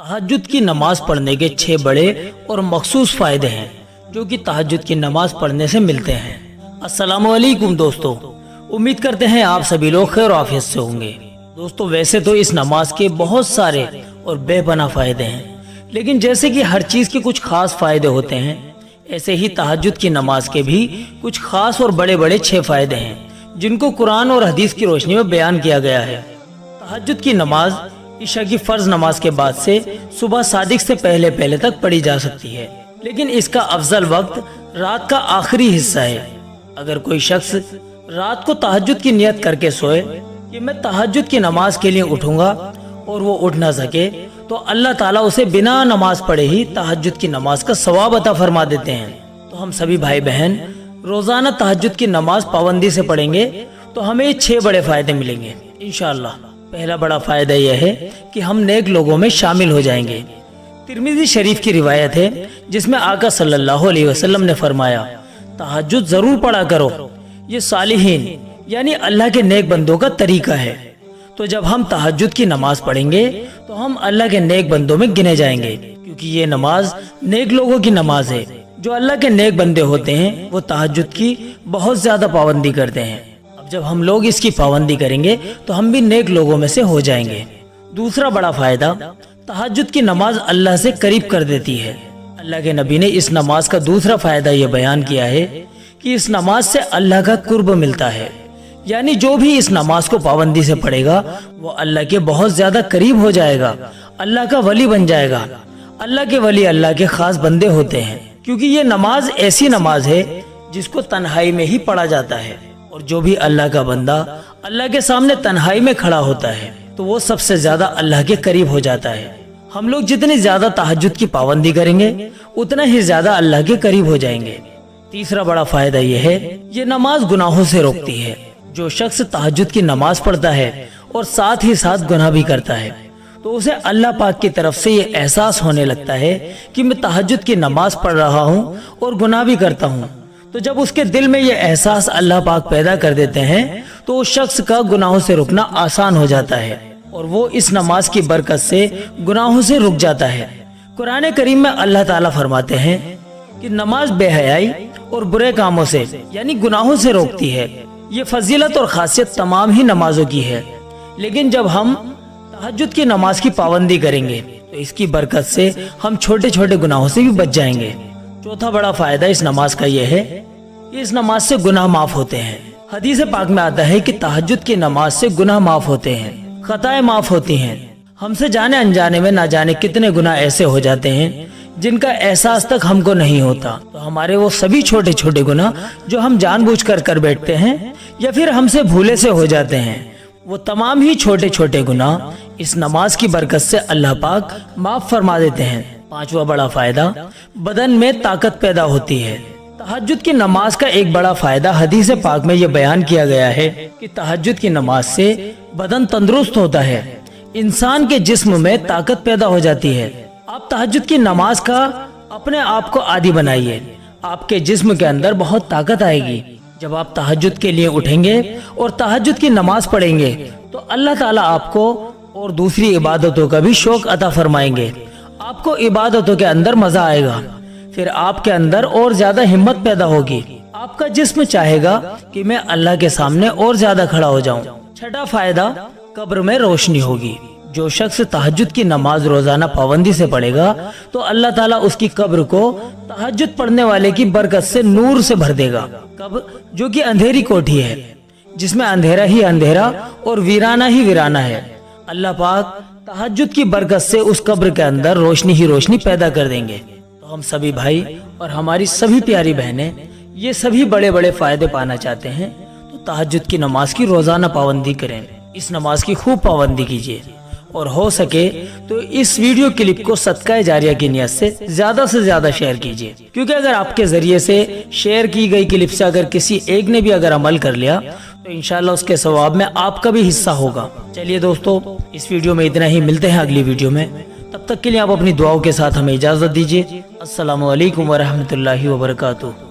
तहज्जुद की नमाज पढ़ने के 6 बड़े और मखसूस फायदे हैं जो कि तहज्जुद की नमाज पढ़ने से मिलते हैं। अस्सलामु अलैकुम दोस्तों, उम्मीद करते हैं आप सभी लोग खैर आफियत से होंगे। दोस्तों, वैसे तो इस नमाज के बहुत सारे और बेपनाह फायदे हैं, लेकिन जैसे कि हर चीज के कुछ खास फायदे होते हैं, ऐसे ही तहज्जुद की नमाज के भी कुछ खास और बड़े बड़े 6 फायदे हैं जिनको कुरान और हदीस की रोशनी में बयान किया गया है। तहज्जुद की नमाज ईशा की फर्ज नमाज के बाद से सुबह सादिक से पहले तक पढ़ी जा सकती है, लेकिन इसका अफजल वक्त रात का आखिरी हिस्सा है। अगर कोई शख्स रात को तहज्जुद की नियत करके सोए कि मैं तहज्जुद की नमाज के लिए उठूंगा और वो उठ ना सके, तो अल्लाह ताला उसे बिना नमाज पढ़े ही तहज्जुद की नमाज का सवाब अता फरमा देते हैं। तो हम सभी भाई बहन रोजाना तहज्जुद की नमाज पाबंदी से पढ़ेंगे तो हमें 6 बड़े फायदे मिलेंगे इंशाअल्लाह। पहला बड़ा फायदा यह है कि हम नेक लोगों में शामिल हो जाएंगे। तिरमिज़ी शरीफ की रिवायत है जिसमें आका सल्लल्लाहु अलैहि वसल्लम ने फरमाया, तहज्जुद जरूर पढ़ा करो, ये सालिहीन यानी अल्लाह के नेक बंदों का तरीका है। तो जब हम तहज्जुद की नमाज पढ़ेंगे तो हम अल्लाह के नेक बंदों में गिने जाएंगे, क्योंकि ये नमाज नेक लोगों की नमाज है। जो अल्लाह के नेक बंदे होते हैं वो तहज्जुद की बहुत ज्यादा पाबंदी करते हैं। अब जब हम लोग इसकी पाबंदी करेंगे तो हम भी नेक लोगों में से हो जाएंगे। दूसरा बड़ा फायदा, तहज्जुद की नमाज अल्लाह से करीब कर देती है। अल्लाह के नबी ने इस नमाज का दूसरा फायदा ये बयान किया है कि इस नमाज से अल्लाह का कुर्ब मिलता है, यानी जो भी इस नमाज को पाबंदी से पढ़ेगा वो अल्लाह के बहुत ज्यादा करीब हो जाएगा, अल्लाह का वली बन जाएगा। अल्लाह के वली अल्लाह के खास बंदे होते हैं, क्योंकि ये नमाज ऐसी नमाज है जिसको तन्हाई में ही पढ़ा जाता है, और जो भी अल्लाह का बंदा अल्लाह के सामने तन्हाई में खड़ा होता है तो वो सबसे ज्यादा अल्लाह के करीब हो जाता है। हम लोग जितनी ज्यादा तहज्जुद की पाबंदी करेंगे उतना ही ज्यादा अल्लाह के करीब हो जाएंगे। तीसरा बड़ा फायदा यह है, ये नमाज गुनाहों से रोकती है। जो शख्स तहज्जुद की नमाज पढ़ता है और साथ ही साथ गुनाह भी करता है तो उसे अल्लाह पाक की तरफ से ये एहसास होने लगता है कि मैं तहज्जुद की नमाज पढ़ रहा हूँ और गुनाह भी करता हूँ। तो जब उसके दिल में ये एहसास अल्लाह पाक पैदा कर देते हैं तो उस शख्स का गुनाहों से रुकना आसान हो जाता है और वो इस नमाज की बरकत से गुनाहों से रुक जाता है। कुरान करीम में अल्लाह ताला फरमाते हैं कि नमाज बेहयाई और बुरे कामों से यानी गुनाहों से रोकती है। ये फजीलत और खासियत तमाम ही नमाजों की है, लेकिन जब हम तहज्जुद की नमाज की पाबंदी करेंगे तो इसकी बरकत से हम छोटे छोटे गुनाहों से भी बच जाएंगे। चौथा बड़ा फायदा इस नमाज का यह है कि इस नमाज से गुनाह माफ होते हैं। हदीस पाक में आता है कि तहज्जुद की नमाज से गुनाह माफ होते हैं, खताएं माफ होती हैं। हमसे जाने अनजाने में ना जाने कितने गुनाह ऐसे हो जाते हैं जिनका एहसास तक हमको नहीं होता। तो हमारे वो सभी छोटे छोटे गुनाह जो हम जानबूझकर कर बैठते हैं या फिर हमसे भूले से हो जाते हैं, वो तमाम ही छोटे छोटे गुनाह इस नमाज की बरकत से अल्लाह पाक माफ फरमा देते हैं। पांचवा बड़ा फायदा, बदन में ताकत पैदा होती है। तहज्जुद की नमाज का एक बड़ा फायदा हदीस पाक में ये बयान किया गया है कि तहज्जुद की नमाज से बदन तंदुरुस्त होता है, इंसान के जिस्म में ताकत पैदा हो जाती है। आप तहज्जुद की नमाज का अपने आप को आदी बनाइए, आपके जिस्म के अंदर बहुत ताकत आएगी। जब आप तहज्जुद के लिए उठेंगे और तहज्जुद की नमाज पढ़ेंगे तो अल्लाह ताला आपको और दूसरी इबादतों का भी शौक अता फरमाएंगे। आपको इबादतों के अंदर मजा आएगा, फिर आपके अंदर और ज्यादा हिम्मत पैदा होगी। आपका जिस्म चाहेगा कि मैं अल्लाह के सामने और ज्यादा खड़ा हो जाऊं। छठा फायदा, कब्र में रोशनी होगी। जो शख्स तहज्जुद की नमाज रोजाना पाबंदी से पढ़ेगा तो अल्लाह ताला उसकी कब्र को तहज्जुद पढ़ने वाले की बरकत से नूर से भर देगा। कब्र जो कि अंधेरी कोठी है, जिसमें अंधेरा ही अंधेरा और वीराना ही वीराना है, अल्लाह पाक तहज्जुद की बरकत से उस कब्र के अंदर रोशनी ही रोशनी पैदा कर देंगे। तो हम सभी भाई और हमारी सभी प्यारी बहनें ये सभी बड़े बड़े फायदे पाना चाहते हैं तो तहज्जुद की नमाज की रोजाना पाबंदी करें। इस नमाज की खूब पाबंदी कीजिए और हो सके तो इस वीडियो क्लिप को सदका जारिया की नियत से ज्यादा शेयर कीजिए, क्योंकि अगर आपके जरिए से शेयर की गई क्लिप से अगर किसी एक ने भी अगर अमल कर लिया तो इंशाल्लाह उसके सवाब में आपका भी हिस्सा होगा। चलिए दोस्तों, इस वीडियो में इतना ही, मिलते हैं अगली वीडियो में। तब तक के लिए आप अपनी दुआओं के साथ हमें इजाजत दीजिए। अस्सलामु अलैकुम व रहमतुल्लाहि व बरकातुहू।